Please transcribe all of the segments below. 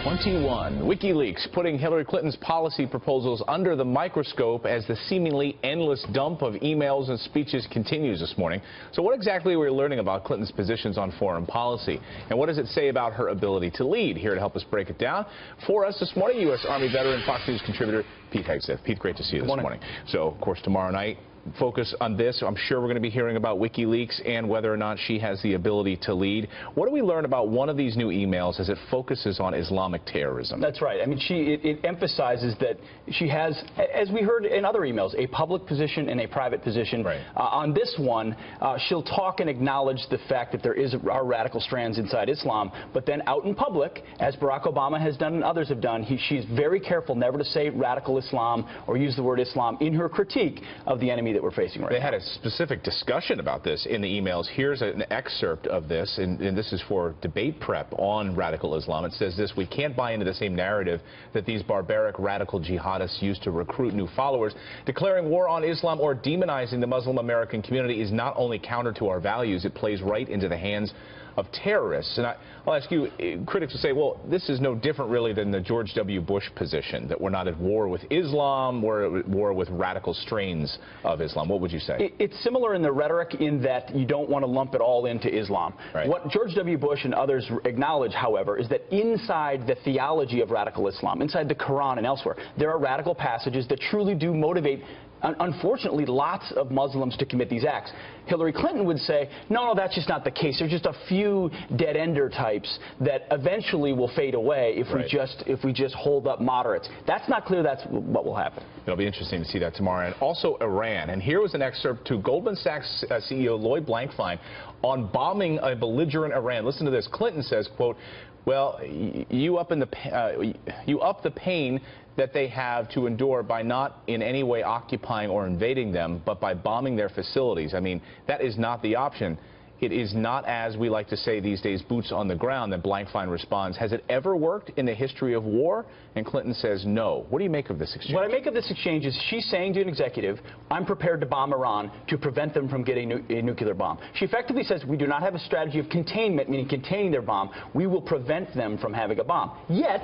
21. WikiLeaks putting Hillary Clinton's policy proposals under the microscope as the seemingly endless dump of emails and speeches continues this morning. So what exactly are we learning about Clinton's positions on foreign policy? And what does it say about her ability to lead? Here to help us break it down for us this morning, U.S. Army veteran, Fox News contributor Pete Hegseth. Pete, great to see you this morning. So, of course, tomorrow night, focus on this. I'm sure we're going to be hearing about WikiLeaks and whether or not she has the ability to lead. What do we learn about one of these new emails as it focuses on Islamic terrorism? That's right. I mean, it emphasizes that she has, as we heard in other emails, a public position and a private position. Right. On this one, she'll talk and acknowledge the fact that there are radical strands inside Islam, but then out in public, as Barack Obama has done and others have done, she's very careful never to say radical Islam or use the word Islam in her critique of the enemy that we're facing right now. They had a specific discussion about this in the emails. Here's an excerpt of this, and this is for debate prep on radical Islam. It says this: we can't buy into the same narrative that these barbaric radical jihadists use to recruit new followers. Declaring war on Islam or demonizing the Muslim American community is not only counter to our values, it plays right into the hands of terrorists. And I'll ask you, critics will say, well, this is no different really than the George W. Bush position, that we're not at war with Islam, we're at war with radical strains of Islam. What would you say? It's similar in the rhetoric in that you don't want to lump it all into Islam. Right. What George W. Bush and others acknowledge, however, is that inside the theology of radical Islam, inside the Quran and elsewhere, there are radical passages that truly do motivate, unfortunately, lots of Muslims to commit these acts. Hillary Clinton would say, no, that's just not the case. There's just a few dead-ender types that eventually will fade away if we just hold up moderates. That's not clear that's what will happen. It'll be interesting to see that tomorrow. And also Iran. And here was an excerpt to Goldman Sachs CEO Lloyd Blankfein on bombing a belligerent Iran. Listen to this. Clinton says, quote, well, you up the pain that they have to endure by not in any way occupying or invading them, but by bombing their facilities. I mean, that is not the option. It is not, as we like to say these days, boots on the ground. That Blankfein responds, has it ever worked in the history of war? And Clinton says no. What do you make of this exchange? What I make of this exchange is she's saying to an executive, I'm prepared to bomb Iran to prevent them from getting a nuclear bomb. She effectively says we do not have a strategy of containment, meaning containing their bomb. We will prevent them from having a bomb. Yet,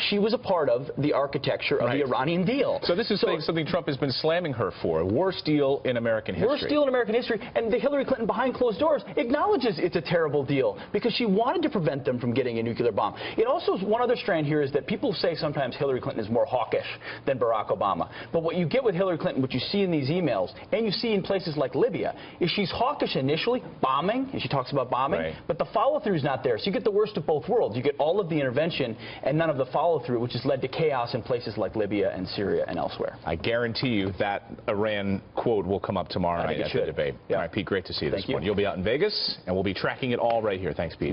she was a part of the architecture of the Iranian deal. So this is something Trump has been slamming her for, worst deal in American history. Worst deal in American history, and the Hillary Clinton behind closed doors acknowledges it's a terrible deal because she wanted to prevent them from getting a nuclear bomb. It also is one other strand here is that people say sometimes Hillary Clinton is more hawkish than Barack Obama. But what you get with Hillary Clinton, what you see in these emails, and you see in places like Libya, is she's hawkish initially, bombing, and she talks about bombing, but the follow-through is not there. So you get the worst of both worlds. You get all of the intervention and none of the follow-through, which has led to chaos in places like Libya and Syria and elsewhere. I guarantee you that Iran quote will come up tomorrow night at the debate. Yeah. All right, Pete, great to see you this morning. You'll be out in Vegas, and we'll be tracking it all right here. Thanks, Pete.